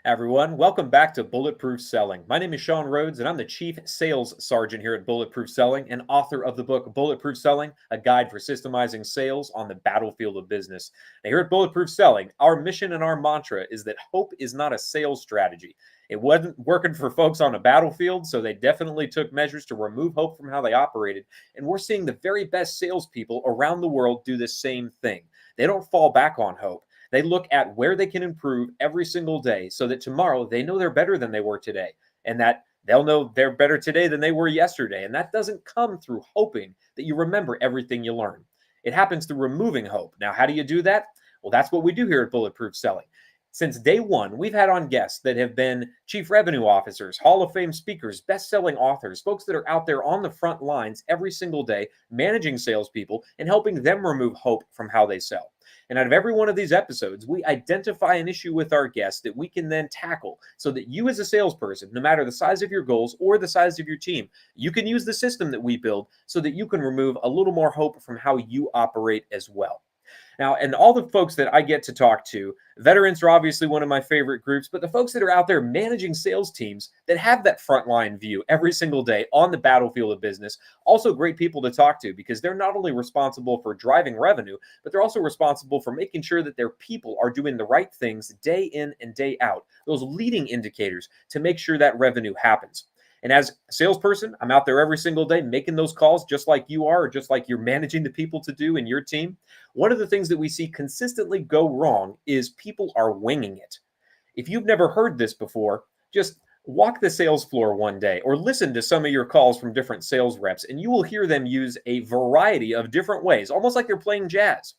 Everyone, welcome back to Bulletproof Selling. My name is Sean Rhodes, and I'm the Chief Sales Sergeant here at Bulletproof Selling and author of the book Bulletproof Selling, a guide for systemizing sales on the battlefield of business. Now, here at Bulletproof Selling, our mission and our mantra is that hope is not a sales strategy. It wasn't working for folks on a battlefield, so they definitely took measures to remove hope from how they operated. And we're seeing the very best salespeople around the world do the same thing. They don't fall back on hope. They look at where they can improve every single day so that tomorrow they know they're better than they were today, and that they'll know they're better today than they were yesterday. And that doesn't come through hoping that you remember everything you learn. It happens through removing hope. Now, how do you do that? Well, that's what we do here at Bulletproof Selling. Since day one, we've had on guests that have been chief revenue officers, Hall of Fame speakers, best-selling authors, folks that are out there on the front lines every single day, managing salespeople and helping them remove hope from how they sell. And out of every one of these episodes, we identify an issue with our guests that we can then tackle so that you as a salesperson, no matter the size of your goals or the size of your team, you can use the system that we build so that you can remove a little more hope from how you operate as well. Now, and all the folks that I get to talk to, veterans are obviously one of my favorite groups, but the folks that are out there managing sales teams that have that frontline view every single day on the battlefield of business, also great people to talk to because they're not only responsible for driving revenue, but they're also responsible for making sure that their people are doing the right things day in and day out, those leading indicators to make sure that revenue happens. And as a salesperson, I'm out there every single day making those calls just like you are, or just like you're managing the people to do in your team. One of the things that we see consistently go wrong is people are winging it. If you've never heard this before, just walk the sales floor one day or listen to some of your calls from different sales reps, and you will hear them use a variety of different ways, almost like they're playing jazz.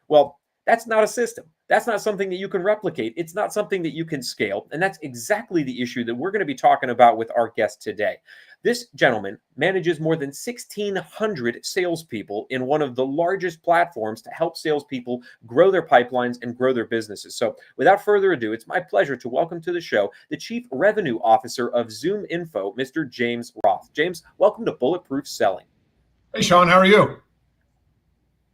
Well, that's not a system. That's not something that you can replicate. It's not something that you can scale. And that's exactly the issue that we're going to be talking about with our guest today. This gentleman manages more than 1,600 salespeople in one of the largest platforms to help salespeople grow their pipelines and grow their businesses. So without further ado, it's my pleasure to welcome to the show the Chief Revenue Officer of ZoomInfo, Mr. James Roth. James, welcome to Bulletproof Selling. Hey, Sean, how are you?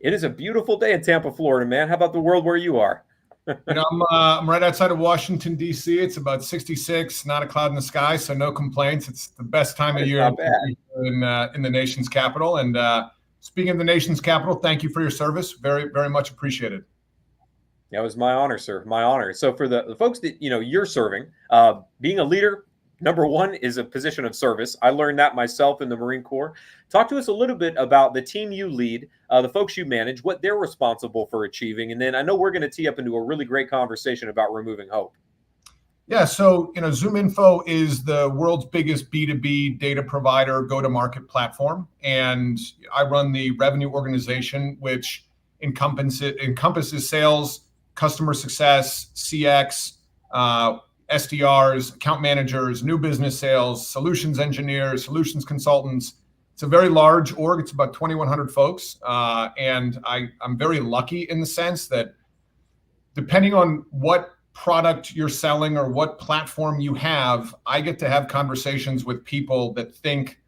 It is a beautiful day in Tampa, Florida, man. How about the world where you are? I'm right outside of Washington, D.C. It's about 66, not a cloud in the sky, so no complaints. It's the best time of year in the nation's capital. And speaking of the nation's capital, thank you for your service. Very, very much appreciated. That was my honor, sir. My honor. So for the folks that you're serving, being a leader, number one is a position of service. I learned that myself in the Marine Corps. Talk to us a little bit about the team you lead, the folks you manage, what they're responsible for achieving. And then I know we're going to tee up into a really great conversation about removing hope. Yeah, so ZoomInfo is the world's biggest B2B data provider go-to-market platform. And I run the revenue organization, which encompasses sales, customer success, CX, SDRs, account managers, new business sales, solutions engineers, solutions consultants. It's a very large org. It's about 2,100 folks. And I'm very lucky in the sense that depending on what product you're selling or what platform you have, I get to have conversations with people that think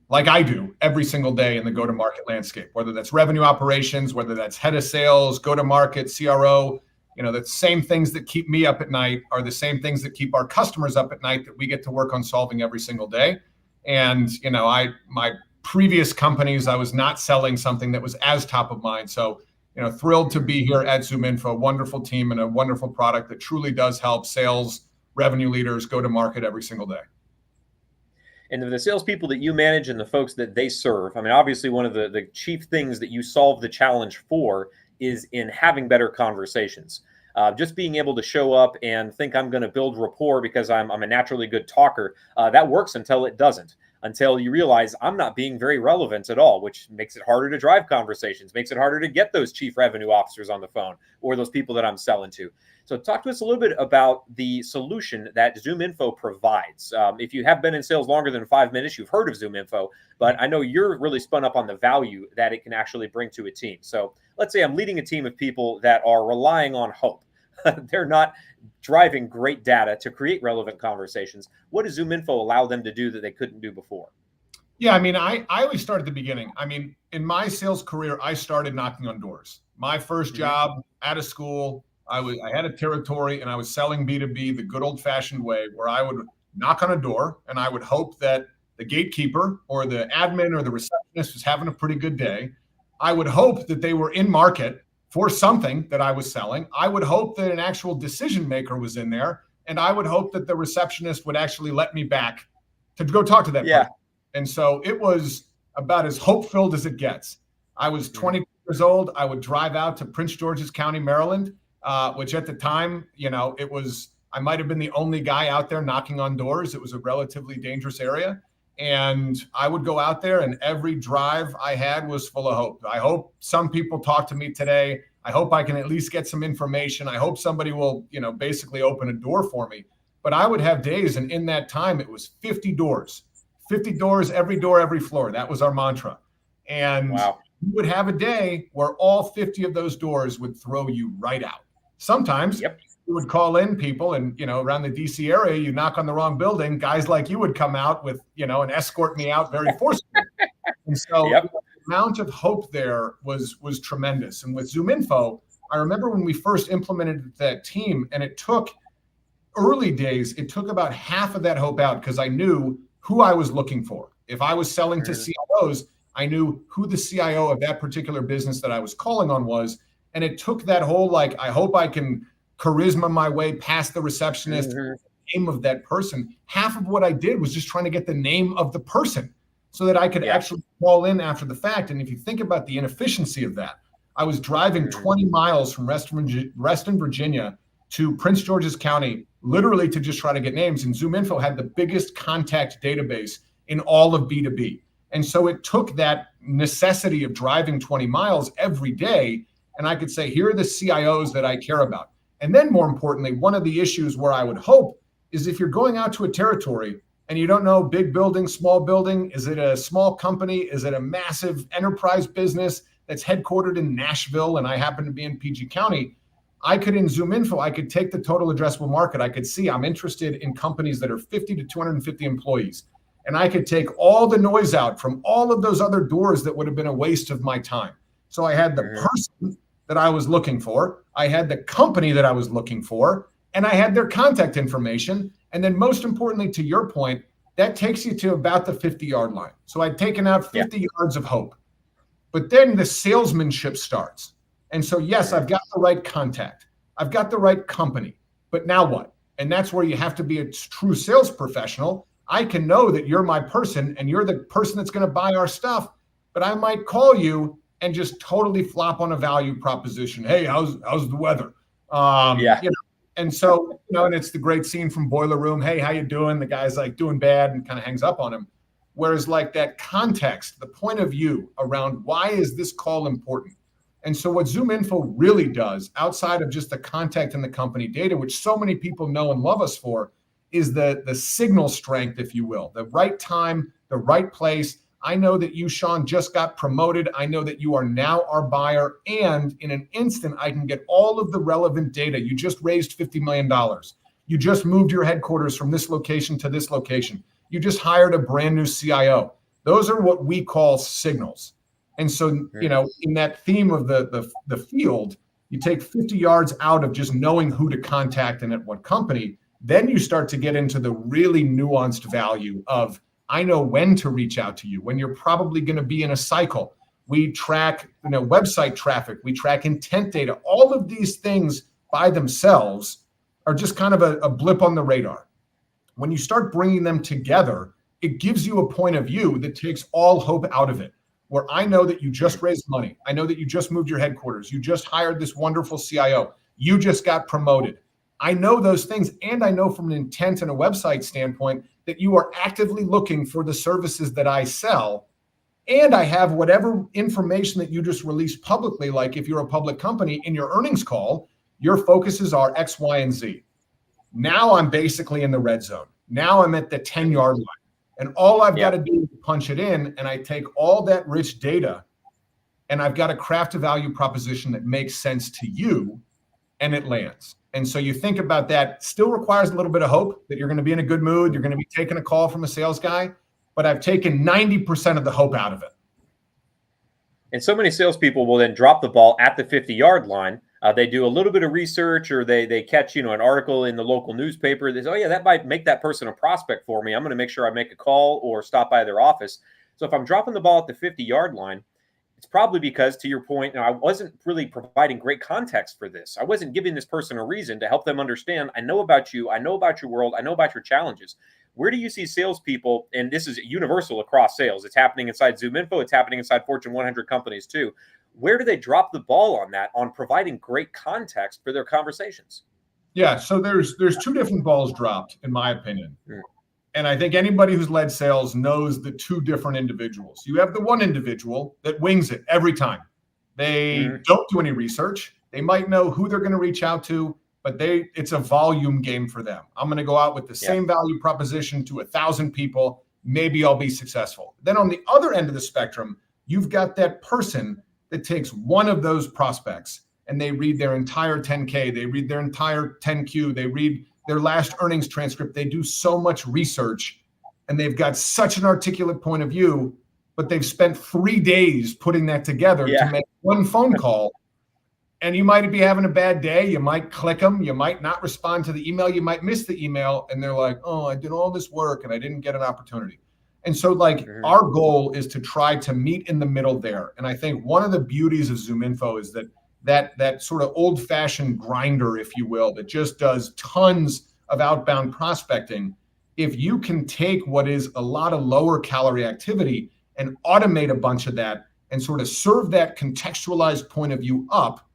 like I do every single day in the go-to-market landscape, whether that's revenue operations, whether that's head of sales, go-to-market, CRO. The same things that keep me up at night are the same things that keep our customers up at night that we get to work on solving every single day. And, my previous companies, I was not selling something that was as top of mind. So, thrilled to be here at ZoomInfo, wonderful team and a wonderful product that truly does help sales, revenue leaders go to market every single day. And the salespeople that you manage and the folks that they serve, I mean, obviously one of the chief things that you solve the challenge for is in having better conversations. Just being able to show up and think I'm going to build rapport because I'm a naturally good talker, that works until it doesn't, until you realize I'm not being very relevant at all, which makes it harder to drive conversations, makes it harder to get those chief revenue officers on the phone or those people that I'm selling to. So talk to us a little bit about the solution that ZoomInfo provides. If you have been in sales longer than 5 minutes, you've heard of ZoomInfo, but I know you're really spun up on the value that it can actually bring to a team. So let's say I'm leading a team of people that are relying on hope. They're not driving great data to create relevant conversations. What does ZoomInfo allow them to do that they couldn't do before? Yeah, I always start at the beginning. In my sales career, I started knocking on doors. My first job out of school, I had a territory and I was selling B2B the good old fashioned way, where I would knock on a door and I would hope that the gatekeeper or the admin or the receptionist was having a pretty good day. I would hope that they were in market for something that I was selling. I would hope that an actual decision maker was in there. And I would hope that the receptionist would actually let me back to go talk to that person. And so it was about as hope-filled as it gets. I was 20 years old. I would drive out to Prince George's County, Maryland, which at the time, it was, I might have been the only guy out there knocking on doors. It was a relatively dangerous area. And I would go out there, and every drive I had was full of hope. I hope some people talk to me today. I hope I can at least get some information. I hope somebody will, basically open a door for me. But I would have days, and in that time, it was 50 doors, every door, every floor. That was our mantra. And you would have a day where all 50 of those doors would throw you right out. Sometimes you would call in people, and, around the DC area, you knock on the wrong building, guys like you would come out with, and escort me out very forcibly. And so the amount of hope there was tremendous. And with ZoomInfo, I remember when we first implemented that team, and it took early days, it took about half of that hope out, because I knew who I was looking for. If I was selling to CIOs, I knew who the CIO of that particular business that I was calling on was. And it took that whole, I hope I can charisma my way past the receptionist, the name of that person. Half of what I did was just trying to get the name of the person so that I could actually call in after the fact. And if you think about the inefficiency of that, I was driving 20 miles from Reston, Virginia to Prince George's County, literally to just try to get names. And ZoomInfo had the biggest contact database in all of B2B. And so it took that necessity of driving 20 miles every day. And I could say, here are the CIOs that I care about. And then more importantly, one of the issues where I would hope is, if you're going out to a territory and you don't know big building, small building, is it a small company? Is it a massive enterprise business that's headquartered in Nashville? And I happen to be in PG County. I could, in ZoomInfo, I could take the total addressable market. I could see I'm interested in companies that are 50 to 250 employees. And I could take all the noise out from all of those other doors that would have been a waste of my time. So I had the person that I was looking for, I had the company that I was looking for, and I had their contact information. And then most importantly, to your point, that takes you to about the 50-yard line. So I'd taken out 50 yards of hope. But then the salesmanship starts. And so, yes, I've got the right contact. I've got the right company. But now what? And that's where you have to be a true sales professional. I can know that you're my person and you're the person that's going to buy our stuff, but I might call you and just totally flop on a value proposition. Hey, how's the weather? And so, and it's the great scene from Boiler Room. Hey, how you doing? The guy's like doing bad and kind of hangs up on him. Whereas like that context, the point of view around why is this call important? And so what ZoomInfo really does, outside of just the contact and the company data, which so many people know and love us for, is the signal strength, if you will, the right time, the right place. I know that you, Sean, just got promoted. I know that you are now our buyer. And in an instant, I can get all of the relevant data. You just raised $50 million. You just moved your headquarters from this location to this location. You just hired a brand new CIO. Those are what we call signals. And so, in that theme of the field, you take 50 yards out of just knowing who to contact and at what company. Then you start to get into the really nuanced value of, I know when to reach out to you, when you're probably going to be in a cycle. We track, website traffic. We track intent data. All of these things by themselves are just kind of a blip on the radar. When you start bringing them together, it gives you a point of view that takes all hope out of it, where I know that you just raised money. I know that you just moved your headquarters. You just hired this wonderful CIO. You just got promoted. I know those things, and I know from an intent and a website standpoint that you are actively looking for the services that I sell, and I have whatever information that you just released publicly, like if you're a public company in your earnings call, your focuses are X, Y, and Z. Now I'm basically in the red zone. Now I'm at the 10-yard line, and all I've got to do is punch it in, and I take all that rich data, and I've got to craft a value proposition that makes sense to you, and it lands. And so you think about that, still requires a little bit of hope that you're going to be in a good mood. You're going to be taking a call from a sales guy, but I've taken 90% of the hope out of it. And so many salespeople will then drop the ball at the 50-yard line They do a little bit of research, or they catch, an article in the local newspaper. They say, oh yeah, that might make that person a prospect for me. I'm going to make sure I make a call or stop by their office. So if I'm dropping the ball at the 50-yard line, it's probably because, to your point, I wasn't really providing great context for this. I wasn't giving this person a reason to help them understand, I know about you, I know about your world, I know about your challenges. Where do you see salespeople, and this is universal across sales, it's happening inside ZoomInfo, it's happening inside Fortune 100 companies too. Where do they drop the ball on that, on providing great context for their conversations? Yeah, so there's two different balls dropped, in my opinion. And I think anybody who's led sales knows the two different individuals. You have the one individual that wings it every time. They don't do any research. They might know who they're going to reach out to, but it's a volume game for them. I'm going to go out with the same value proposition to 1,000 people. Maybe I'll be successful. Then on the other end of the spectrum, you've got that person that takes one of those prospects and they read their entire 10K, they read their entire 10Q, they read their last earnings transcript. They do so much research and they've got such an articulate point of view, but they've spent 3 days putting that together to make one phone call. And you might be having a bad day. You might click them. You might not respond to the email. You might miss the email. And they're like, oh, I did all this work and I didn't get an opportunity. And so our goal is to try to meet in the middle there. And I think one of the beauties of ZoomInfo is that sort of old-fashioned grinder, if you will, that just does tons of outbound prospecting. If you can take what is a lot of lower calorie activity and automate a bunch of that and sort of serve that contextualized point of view up,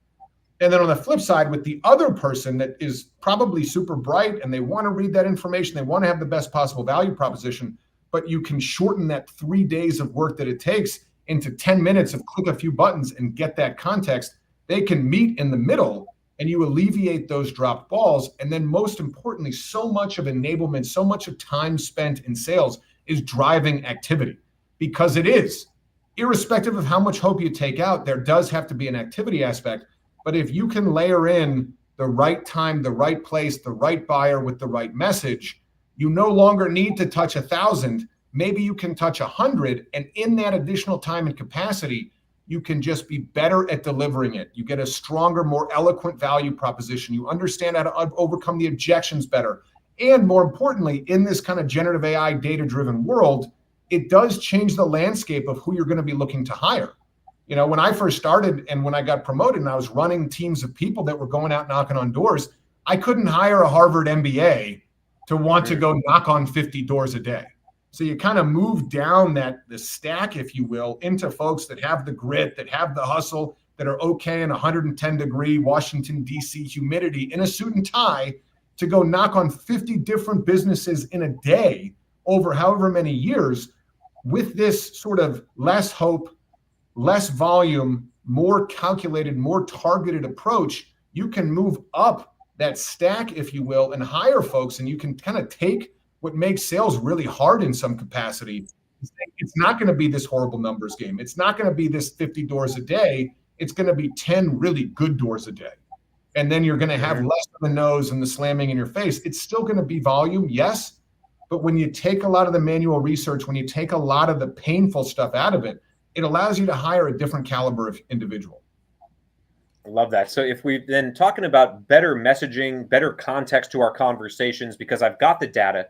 and then on the flip side, with the other person that is probably super bright and they want to read that information, they want to have the best possible value proposition, but you can shorten that 3 days of work that it takes into 10 minutes of click a few buttons and get that context. They can meet in the middle and you alleviate those dropped balls. And then most importantly, so much of enablement, so much of time spent in sales is driving activity, because it is, irrespective of how much hope you take out, there does have to be an activity aspect. But if you can layer in the right time, the right place, the right buyer with the right message, you no longer need to touch 1,000. Maybe you can touch 100. And in that additional time and capacity, you can just be better at delivering it. You get a stronger, more eloquent value proposition. You understand how to overcome the objections better. And more importantly, in this kind of generative AI data-driven world, it does change the landscape of who you're going to be looking to hire. When I first started and when I got promoted and I was running teams of people that were going out knocking on doors, I couldn't hire a Harvard MBA to want to go knock on 50 doors a day. So you kind of move down the stack, if you will, into folks that have the grit, that have the hustle, that are okay in 110-degree Washington, D.C. humidity in a suit and tie to go knock on 50 different businesses in a day over however many years. With this sort of less hope, less volume, more calculated, more targeted approach, you can move up that stack, if you will, and hire folks, and you can kind of take what makes sales really hard in some capacity. It's not going to be this horrible numbers game. It's not going to be this 50 doors a day. It's going to be 10 really good doors a day. And then you're going to have less of the nose and the slamming in your face. It's still going to be volume, yes. But when you take a lot of the manual research, when you take a lot of the painful stuff out of it, it allows you to hire a different caliber of individual. I love that. So if we then talking about better messaging, better context to our conversations, because I've got the data,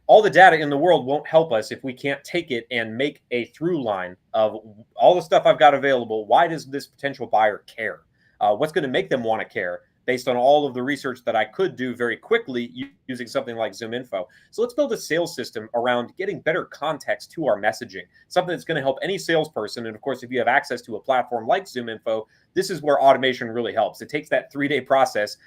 all the data in the world won't help us if we can't take it and make a through line of all the stuff I've got available. Why does this potential buyer care? What's going to make them want to care based on all of the research that I could do very quickly using something like ZoomInfo? So let's build a sales system around getting better context to our messaging, something that's going to help any salesperson. And of course, if you have access to a platform like ZoomInfo, this is where automation really helps. It takes that 3-day process,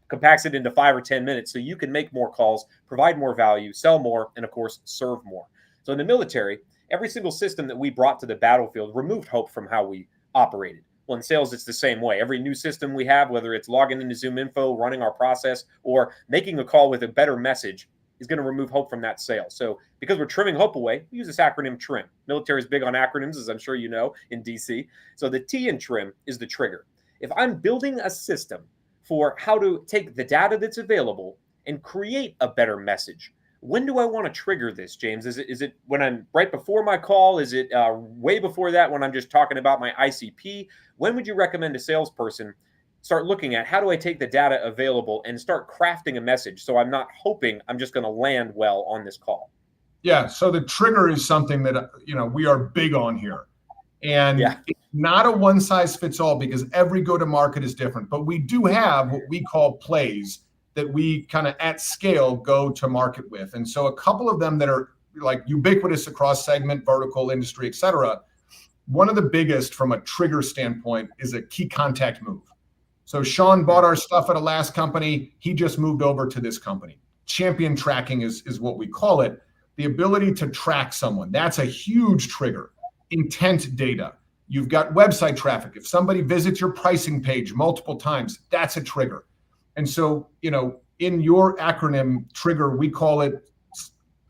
compacts it into 5 or 10 minutes so you can make more calls, provide more value, sell more, and of course, serve more. So in the military, every single system that we brought to the battlefield removed hope from how we operated. Well, in sales, it's the same way. Every new system we have, whether it's logging into ZoomInfo, running our process, or making a call with a better message, is going to remove hope from that sale. So because we're trimming hope away, we use this acronym TRIM. Military is big on acronyms, as I'm sure you know, in DC. So the T in TRIM is the trigger. If I'm building a system for how to take the data that's available and create a better message, when do I want to trigger this, James? Is it when I'm right before my call? Is it way before that when I'm just talking about my ICP? When would you recommend a salesperson start looking at how do I take the data available and start crafting a message so I'm not hoping I'm just going to land well on this call? Yeah, so the trigger is something that we are big on here. And it's not a one size fits all because every go-to-market is different. But we do have what we call plays that we kind of at scale go to market with. And so a couple of them that are like ubiquitous across segment, vertical, industry, et cetera. One of the biggest from a trigger standpoint is a key contact move. So Sean bought our stuff at a last company. He just moved over to this company. Champion tracking is what we call it. The ability to track someone, that's a huge trigger. Intent data. You've got website traffic. If somebody visits your pricing page multiple times, that's a trigger. And so, in your acronym trigger, we call it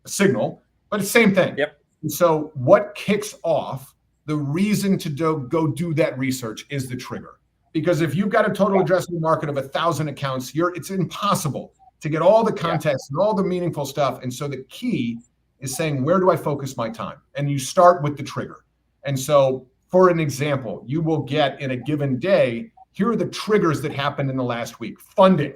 signal, but it's the same thing. Yep. And so what kicks off the reason to go do that research is the trigger. Because if you've got a total addressable market of 1,000 accounts, it's impossible to get all the context and all the meaningful stuff. And so the key is saying, where do I focus my time? And you start with the trigger. And so for an example, you will get in a given day, here are the triggers that happened in the last week. Funding.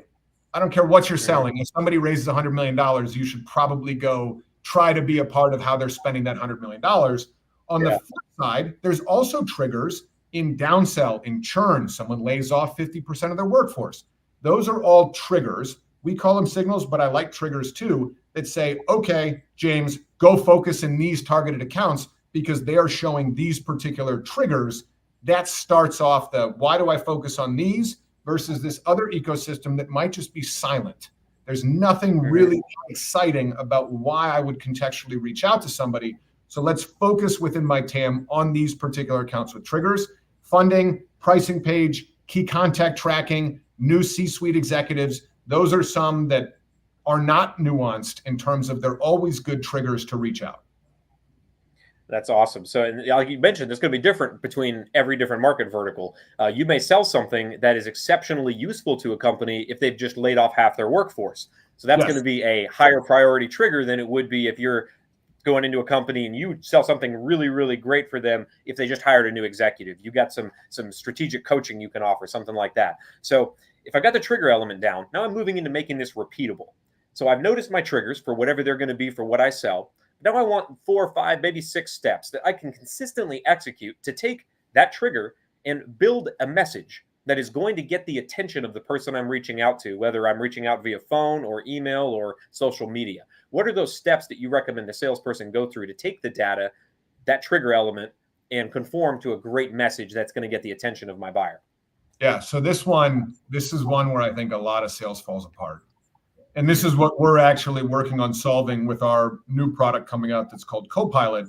I don't care what you're selling. If somebody raises $100 million, you should probably go try to be a part of how they're spending that $100 million. On the flip side, there's also triggers in downsell, in churn. Someone lays off 50% of their workforce. Those are all triggers. We call them signals, but I like triggers too, that say, okay, James, go focus in these targeted accounts because they are showing these particular triggers. That starts off the why do I focus on these versus this other ecosystem that might just be silent. There's nothing really exciting about why I would contextually reach out to somebody. So let's focus within my TAM on these particular accounts with triggers. Funding, pricing page, key contact tracking, new C-suite executives. Those are some that are not nuanced in terms of they're always good triggers to reach out. That's awesome. So, like you mentioned, it's going to be different between every different market vertical. You may sell something that is exceptionally useful to a company if they've just laid off half their workforce. So that's going to be a higher priority trigger than it would be if you're going into a company and you sell something really, really great for them if they just hired a new executive. You got some strategic coaching you can offer, something like that. So if I got the trigger element down, now I'm moving into making this repeatable. So I've noticed my triggers for whatever they're going to be for what I sell. Now I want 4 or 5, maybe 6 steps that I can consistently execute to take that trigger and build a message that is going to get the attention of the person I'm reaching out to, whether I'm reaching out via phone or email or social media. What are those steps that you recommend a salesperson go through to take the data, that trigger element, and conform to a great message that's going to get the attention of my buyer? Yeah, so this is one where I think a lot of sales falls apart. And this is what we're actually working on solving with our new product coming out that's called Copilot.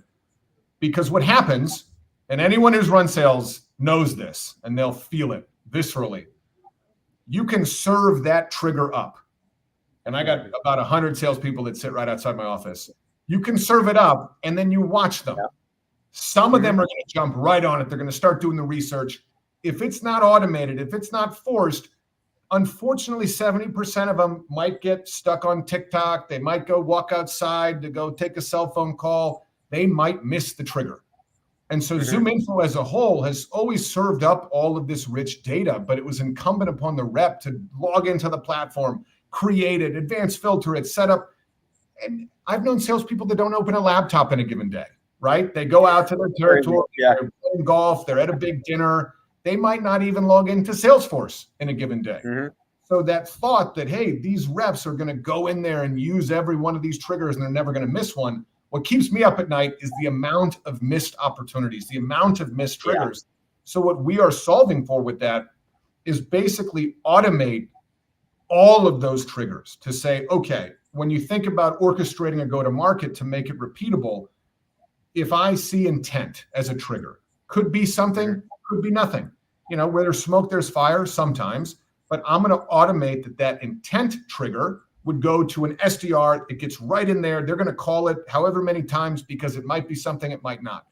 Because what happens, and anyone who's run sales knows this, and they'll feel it viscerally. You can serve that trigger up. And I got about 100 salespeople that sit right outside my office. You can serve it up, and then you watch them. Some of them are going to jump right on it. They're going to start doing the research. If it's not automated, if it's not forced, unfortunately, 70% of them might get stuck on TikTok. They might go walk outside to go take a cell phone call. They might miss the trigger. And so ZoomInfo as a whole has always served up all of this rich data, but it was incumbent upon the rep to log into the platform, create it, advanced filter it, set up. And I've known salespeople that don't open a laptop in a given day, right? They go out to their territory, they're playing golf, they're at a big dinner. They might not even log into Salesforce in a given day. So that thought that, hey, these reps are going to go in there and use every one of these triggers and they're never going to miss one. What keeps me up at night is the amount of missed opportunities, the amount of missed triggers. So what we are solving for with that is basically automate all of those triggers to say, okay, when you think about orchestrating a go-to-market to make it repeatable, if I see intent as a trigger, could be something, could be nothing. Where there's smoke, there's fire sometimes, but I'm going to automate that intent trigger would go to an SDR. It gets right in there. They're going to call it however many times because it might be something, it might not.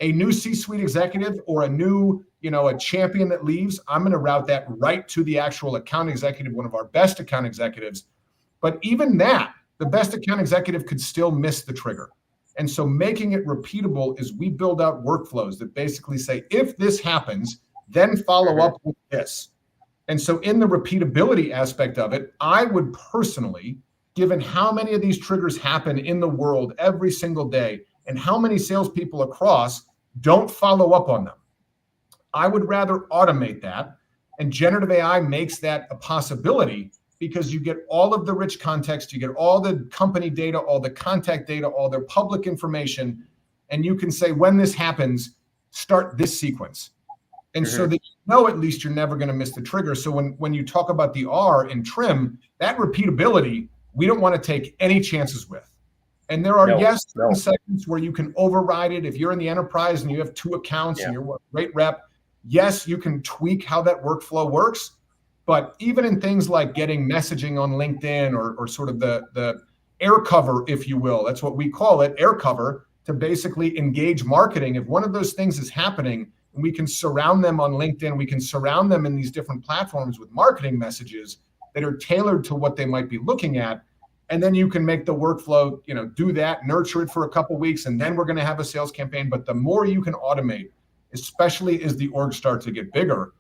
A new C-suite executive or a new, a champion that leaves, I'm going to route that right to the actual account executive, one of our best account executives. But even that, the best account executive could still miss the trigger. And so making it repeatable is we build out workflows that basically say, if this happens, then follow up with this. And so in the repeatability aspect of it, I would personally, given how many of these triggers happen in the world every single day and how many salespeople across don't follow up on them, I would rather automate that. And generative AI makes that a possibility because you get all of the rich context, you get all the company data, all the contact data, all their public information, and you can say, when this happens, start this sequence. And so that at least you're never going to miss the trigger. So when you talk about the R in trim, that repeatability, we don't want to take any chances with. And there are certain segments where you can override it. If you're in the enterprise and you have 2 accounts and you're a great rep, yes, you can tweak how that workflow works. But even in things like getting messaging on LinkedIn or sort of the air cover, if you will, that's what we call it, air cover, to basically engage marketing. If one of those things is happening, and we can surround them on LinkedIn, we can surround them in these different platforms with marketing messages that are tailored to what they might be looking at. And then you can make the workflow, do that, nurture it for a couple of weeks, and then we're going to have a sales campaign. But the more you can automate, especially as the org starts to get bigger,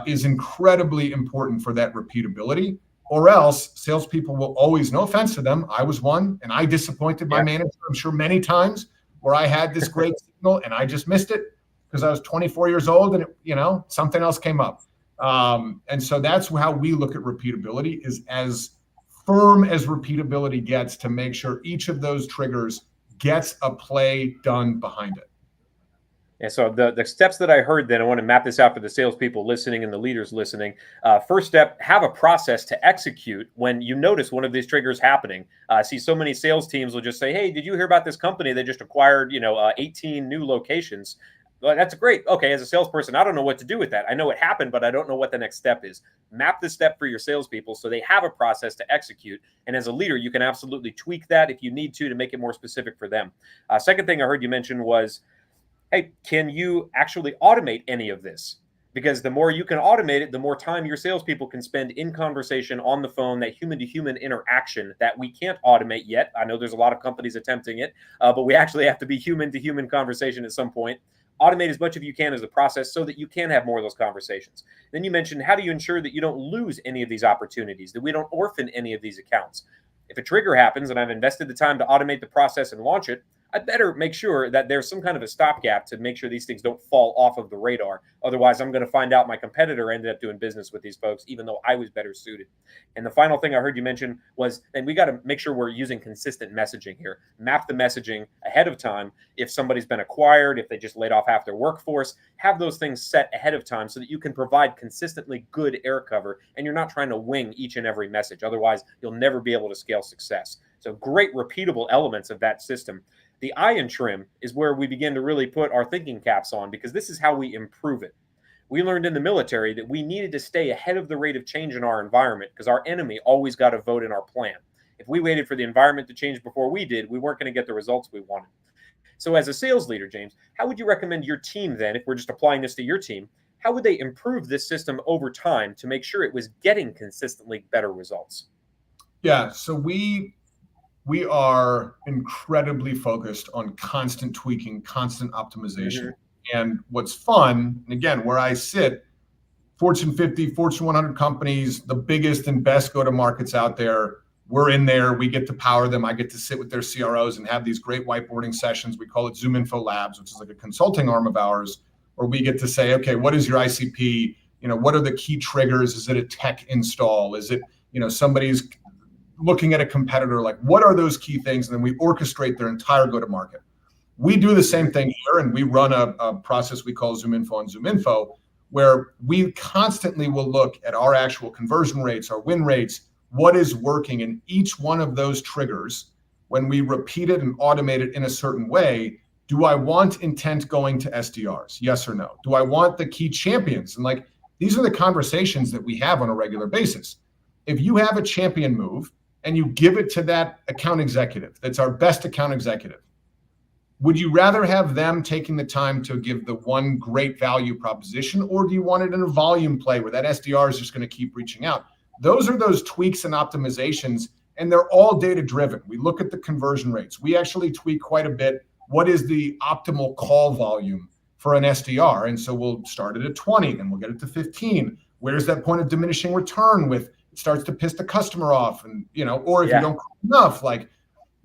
is incredibly important for that repeatability. Or else salespeople will always, no offense to them, I was one, and I disappointed my manager, I'm sure many times, where I had this great signal and I just missed it because I was 24 years old and something else came up. And so that's how we look at repeatability, is as firm as repeatability gets to make sure each of those triggers gets a play done behind it. And so the steps that I heard, then I want to map this out for the salespeople listening and the leaders listening. First step, have a process to execute when you notice one of these triggers happening. I see so many sales teams will just say, hey, did you hear about this company? They just acquired, 18 new locations. Well, that's great. Okay, as a salesperson, I don't know what to do with that. I know it happened, but I don't know what the next step is. Map the step for your salespeople so they have a process to execute. And as a leader, you can absolutely tweak that if you need to make it more specific for them. Second thing I heard you mention was, hey, can you actually automate any of this? Because the more you can automate it, the more time your salespeople can spend in conversation on the phone, that human-to-human interaction that we can't automate yet. I know there's a lot of companies attempting it, but we actually have to be human-to-human conversation at some point. Automate as much as you can as the process so that you can have more of those conversations. Then you mentioned, how do you ensure that you don't lose any of these opportunities, that we don't orphan any of these accounts? If a trigger happens and I've invested the time to automate the process and launch it, I better make sure that there's some kind of a stopgap to make sure these things don't fall off of the radar. Otherwise, I'm going to find out my competitor ended up doing business with these folks, even though I was better suited. And the final thing I heard you mention was, and we got to make sure we're using consistent messaging here. Map the messaging ahead of time. If somebody's been acquired, if they just laid off half their workforce, have those things set ahead of time so that you can provide consistently good air cover and you're not trying to wing each and every message. Otherwise, you'll never be able to scale success. So great repeatable elements of that system. The I in trim is where we begin to really put our thinking caps on, because this is how we improve it. We learned in the military that we needed to stay ahead of the rate of change in our environment because our enemy always got a vote in our plan. If we waited for the environment to change before we did, we weren't going to get the results we wanted. So as a sales leader, James, how would you recommend your team then, if we're just applying this to your team, how would they improve this system over time to make sure it was getting consistently better results? Yeah, so we are incredibly focused on constant tweaking, constant optimization. And what's fun, and again, where I sit, Fortune 50, Fortune 100 companies, the biggest and best go-to-markets out there, we're in there. We get to power them. I get to sit with their CROs and have these great whiteboarding sessions. We call it ZoomInfo Labs, which is like a consulting arm of ours, where we get to say, okay, what is your ICP? What are the key triggers? Is it a tech install? Is it, somebody's looking at a competitor? Like, what are those key things? And then we orchestrate their entire go-to-market. We do the same thing here, and we run a process we call ZoomInfo and ZoomInfo, where we constantly will look at our actual conversion rates, our win rates, what is working in each one of those triggers. When we repeat it and automate it in a certain way, do I want intent going to SDRs? Yes or no? Do I want the key champions? And these are the conversations that we have on a regular basis. If you have a champion move and you give it to that account executive, that's our best account executive, would you rather have them taking the time to give the one great value proposition, or do you want it in a volume play where that SDR is just going to keep reaching out? Those are those tweaks and optimizations, and they're all data-driven. We look at the conversion rates. We actually tweak quite a bit. What is the optimal call volume for an SDR? And so we'll start it at 20, then we'll get it to 15. where's that point of diminishing return with it starts to piss the customer off, and or if Yeah. you don't call enough, like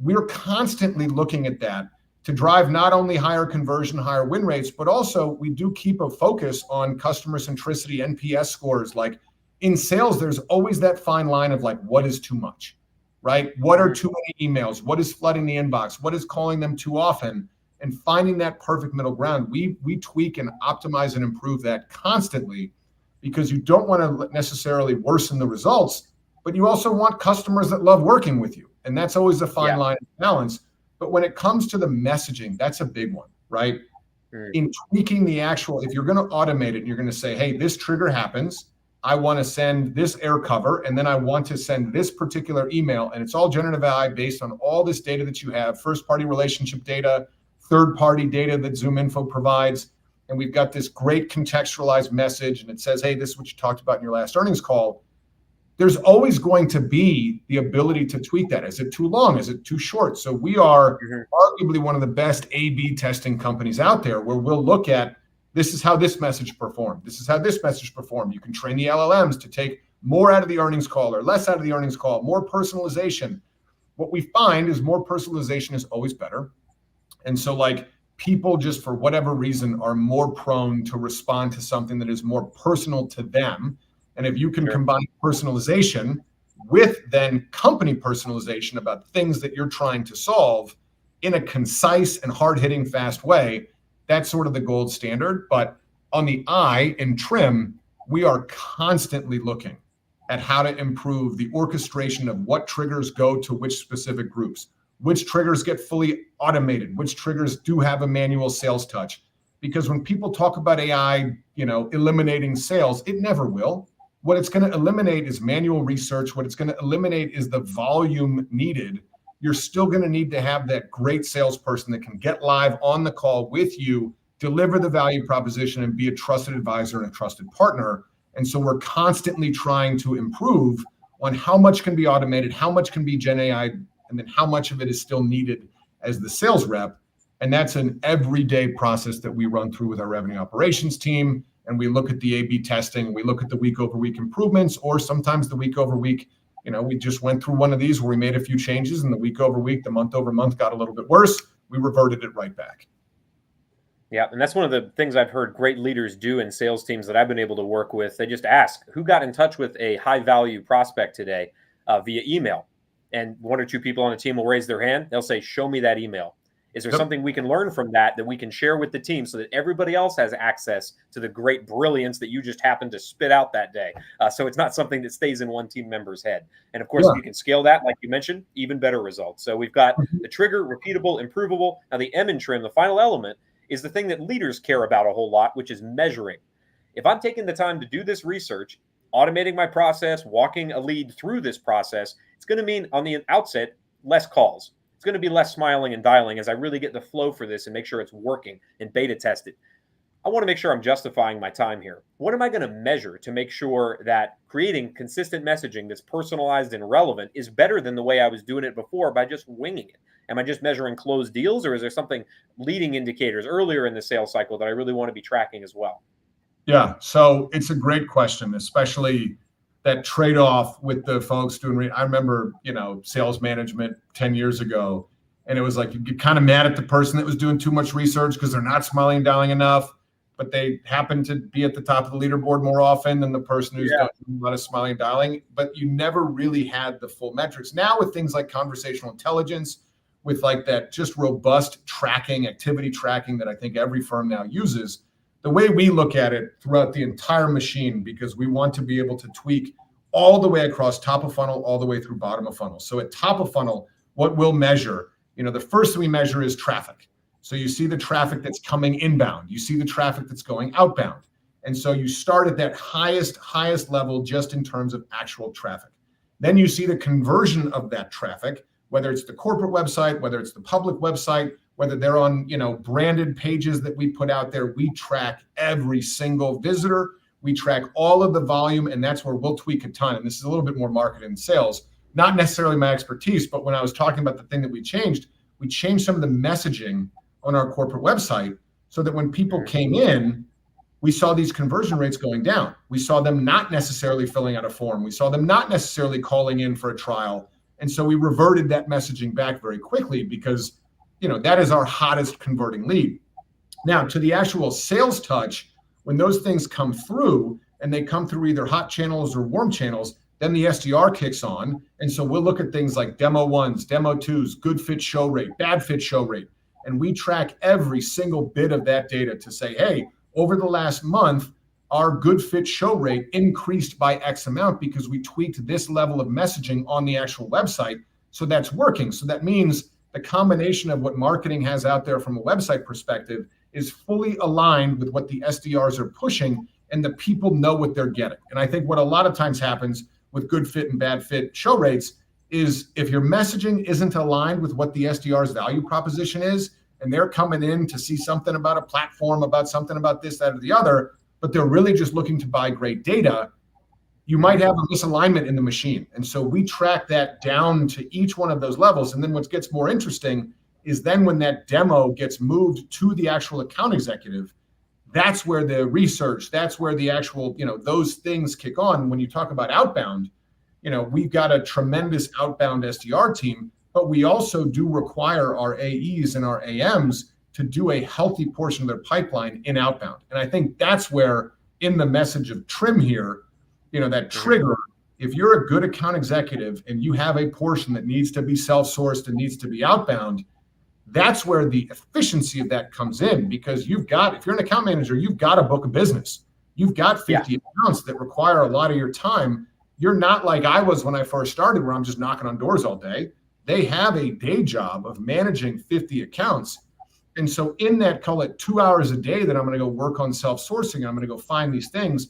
we're constantly looking at that to drive not only higher conversion, higher win rates, but also we do keep a focus on customer centricity, NPS scores. Like in sales, there's always that fine line of like, what is too much, right? What are too many emails? What is flooding the inbox? What is calling them too often? And finding that perfect middle ground. We tweak and optimize and improve that constantly, because you don't want to necessarily worsen the results, but you also want customers that love working with you. And that's always a fine line of balance. But when it comes to the messaging, that's a big one, right? In tweaking the actual, if you're going to automate it, you're going to say, hey, this trigger happens. I want to send this air cover, and then I want to send this particular email. And it's all generative AI based on all this data that you have, first-party relationship data, third-party data that ZoomInfo provides. And we've got this great contextualized message, and it says, hey, this is what you talked about in your last earnings call. There's always going to be the ability to tweak that. Is it too long? Is it too short? So we are arguably one of the best A/B testing companies out there, where we'll look at, this is how this message performed. This is how this message performed. You can train the LLMs to take more out of the earnings call or less out of the earnings call, more personalization. What we find is more personalization is always better. And so like people just for whatever reason are more prone to respond to something that is more personal to them. And if you can combine personalization with then company personalization about things that you're trying to solve in a concise and hard-hitting, fast way, that's sort of the gold standard. But on the eye and trim, we are constantly looking at how to improve the orchestration of what triggers go to which specific groups, which triggers get fully automated, which triggers do have a manual sales touch. Because when people talk about AI, eliminating sales, it never will. What it's going to eliminate is manual research. What it's going to eliminate is the volume needed. You're still going to need to have that great salesperson that can get live on the call with you, deliver the value proposition, and be a trusted advisor and a trusted partner. And so we're constantly trying to improve on how much can be automated, how much can be Gen AI, and then how much of it is still needed as the sales rep. And that's an everyday process that we run through with our revenue operations team. And we look at the A/B testing, we look at the week over week improvements, or sometimes the week over week, we just went through one of these where we made a few changes, and the week over week, the month over month got a little bit worse. We reverted it right back. Yeah, and that's one of the things I've heard great leaders do in sales teams that I've been able to work with. They just ask, who got in touch with a high value prospect today via email? And one or two people on the team will raise their hand. They'll say, show me that email. Is there something we can learn from that we can share with the team so that everybody else has access to the great brilliance that you just happened to spit out that day? So it's not something that stays in one team member's head. And of course, if you can scale that, like you mentioned, even better results. So we've got the trigger, repeatable, improvable. Now the M in trim, the final element, is the thing that leaders care about a whole lot, which is measuring. If I'm taking the time to do this research, automating my process, walking a lead through this process, it's going to mean on the outset, less calls. It's going to be less smiling and dialing as I really get the flow for this and make sure it's working and beta test it. I want to make sure I'm justifying my time here. What am I going to measure to make sure that creating consistent messaging that's personalized and relevant is better than the way I was doing it before by just winging it? Am I just measuring closed deals, or is there something leading indicators earlier in the sales cycle that I really want to be tracking as well? Yeah, so it's a great question, especially that trade-off with the folks doing, I remember, sales management 10 years ago, and it was like, you get kind of mad at the person that was doing too much research because they're not smiling and dialing enough, but they happen to be at the top of the leaderboard more often than the person who's doing a lot of smiling and dialing, but you never really had the full metrics. Now with things like conversational intelligence, with like that just robust tracking, activity tracking that I think every firm now uses, the way we look at it throughout the entire machine, because we want to be able to tweak all the way across top of funnel, all the way through bottom of funnel. So at top of funnel, what we'll measure, the first thing we measure is traffic. So you see the traffic that's coming inbound, you see the traffic that's going outbound. And so you start at that highest level just in terms of actual traffic. Then you see the conversion of that traffic, whether it's the corporate website, whether it's the public website, whether they're on, branded pages that we put out there. We track every single visitor. We track all of the volume, and that's where we'll tweak a ton. And this is a little bit more marketing and sales, not necessarily my expertise, but when I was talking about the thing that we changed some of the messaging on our corporate website so that when people came in, we saw these conversion rates going down. We saw them not necessarily filling out a form. We saw them not necessarily calling in for a trial. And so we reverted that messaging back very quickly because, that is our hottest converting lead. Now, to the actual sales touch, when those things come through and they come through either hot channels or warm channels, then the SDR kicks on. And so we'll look at things like demo ones, demo twos, good fit show rate, bad fit show rate. And we track every single bit of that data to say, hey, over the last month, our good fit show rate increased by X amount because we tweaked this level of messaging on the actual website. So that's working. So that means the combination of what marketing has out there from a website perspective is fully aligned with what the SDRs are pushing, and the people know what they're getting. And I think what a lot of times happens with good fit and bad fit show rates is if your messaging isn't aligned with what the SDR's value proposition is, and they're coming in to see something about a platform, about something about this, that, or the other, but they're really just looking to buy great data, you might have a misalignment in the machine. And so we track that down to each one of those levels. And then what gets more interesting is then when that demo gets moved to the actual account executive, that's where the research, that's where the actual, those things kick on. When you talk about outbound, we've got a tremendous outbound SDR team, but we also do require our AEs and our AMs to do a healthy portion of their pipeline in outbound. And I think that's where in the message of trim here, that trigger, if you're a good account executive and you have a portion that needs to be self-sourced and needs to be outbound, that's where the efficiency of that comes in, because if you're an account manager, you've got a book of business. You've got 50 accounts that require a lot of your time. You're not like I was when I first started, where I'm just knocking on doors all day. They have a day job of managing 50 accounts. And so in that, call it 2 hours a day that I'm going to go work on self-sourcing, I'm going to go find these things.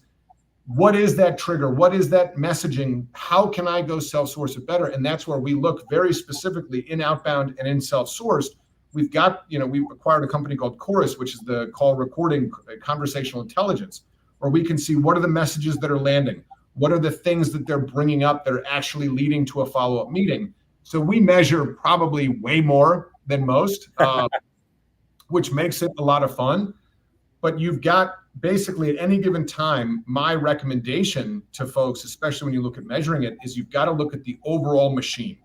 What is that trigger? What is that messaging? How can I go self-source it better? And that's where we look very specifically in outbound and in self-sourced. We've got, we acquired a company called Chorus, which is the call recording conversational intelligence, where we can see what are the messages that are landing? What are the things that they're bringing up that are actually leading to a follow-up meeting? So we measure probably way more than most, which makes it a lot of fun. But you've got basically at any given time, my recommendation to folks, especially when you look at measuring it, is you've got to look at the overall machine.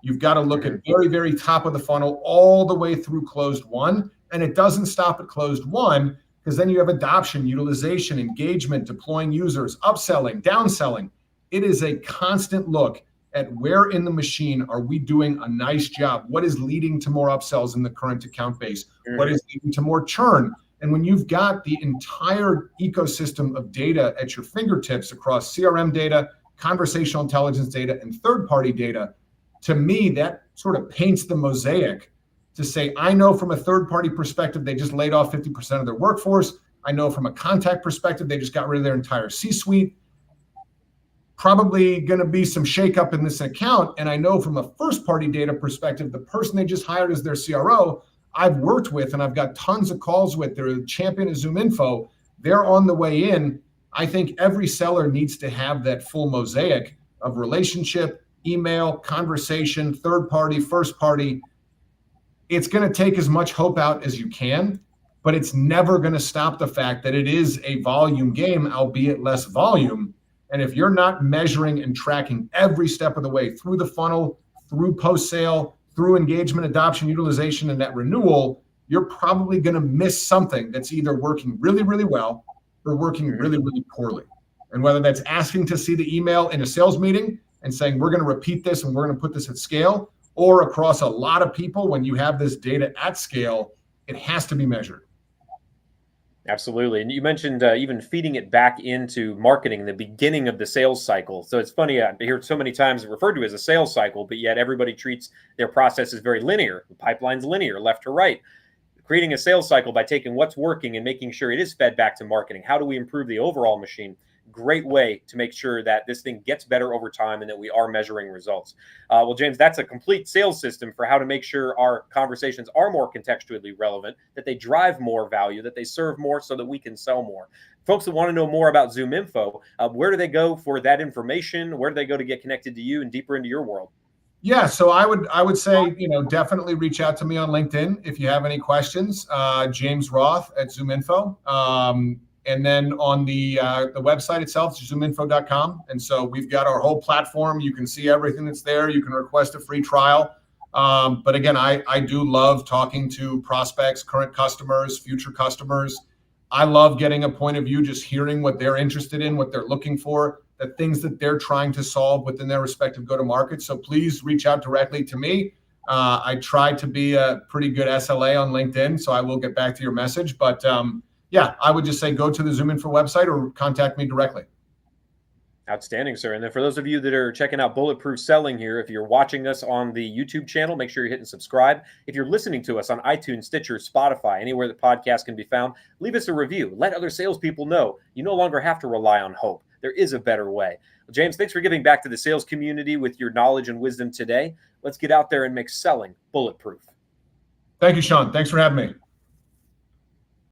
You've got to look at very, very top of the funnel all the way through closed won. And it doesn't stop at closed won, because then you have adoption, utilization, engagement, deploying users, upselling, downselling. It is a constant look at where in the machine are we doing a nice job? What is leading to more upsells in the current account base? What is leading to more churn? And when you've got the entire ecosystem of data at your fingertips across CRM data, conversational intelligence data, and third-party data, to me, that sort of paints the mosaic to say, I know from a third-party perspective, they just laid off 50% of their workforce. I know from a contact perspective, they just got rid of their entire C-suite. Probably going to be some shakeup in this account. And I know from a first-party data perspective, the person they just hired as their CRO, I've worked with and I've got tons of calls with. They're a champion of ZoomInfo. They're on the way in. I think every seller needs to have that full mosaic of relationship, email, conversation, third party, first party. It's going to take as much hope out as you can, but it's never going to stop the fact that it is a volume game, albeit less volume. And if you're not measuring and tracking every step of the way through the funnel, through post-sale, through engagement, adoption, utilization, and that renewal, you're probably going to miss something that's either working really, really well or working really, really poorly. And whether that's asking to see the email in a sales meeting and saying, we're going to repeat this and we're going to put this at scale, or across a lot of people, when you have this data at scale, it has to be measured. Absolutely. And you mentioned even feeding it back into marketing in the beginning of the sales cycle. So it's funny, I hear so many times referred to as a sales cycle, but yet everybody treats their process as very linear. The pipeline's linear, left to right. Creating a sales cycle by taking what's working and making sure it is fed back to marketing. How do we improve the overall machine? Great way to make sure that this thing gets better over time and that we are measuring results. Well, James, that's a complete sales system for how to make sure our conversations are more contextually relevant, that they drive more value, that they serve more so that we can sell more. Folks that want to know more about ZoomInfo, where do they go for that information? Where do they go to get connected to you and deeper into your world? Yeah, so I would say, definitely reach out to me on LinkedIn if you have any questions. James Roth at ZoomInfo. And then on the website itself, it's zoominfo.com. And so we've got our whole platform. You can see everything that's there. You can request a free trial. But again, I do love talking to prospects, current customers, future customers. I love getting a point of view, just hearing what they're interested in, what they're looking for, the things that they're trying to solve within their respective go-to-market. So please reach out directly to me. I try to be a pretty good SLA on LinkedIn, so I will get back to your message. But yeah, I would just say go to the ZoomInfo website or contact me directly. Outstanding, sir. And then for those of you that are checking out Bulletproof Selling here, if you're watching us on the YouTube channel, make sure you're hitting subscribe. If you're listening to us on iTunes, Stitcher, Spotify, anywhere the podcast can be found, leave us a review. Let other salespeople know you no longer have to rely on hope. There is a better way. Well, James, thanks for giving back to the sales community with your knowledge and wisdom today. Let's get out there and make selling bulletproof. Thank you, Sean. Thanks for having me.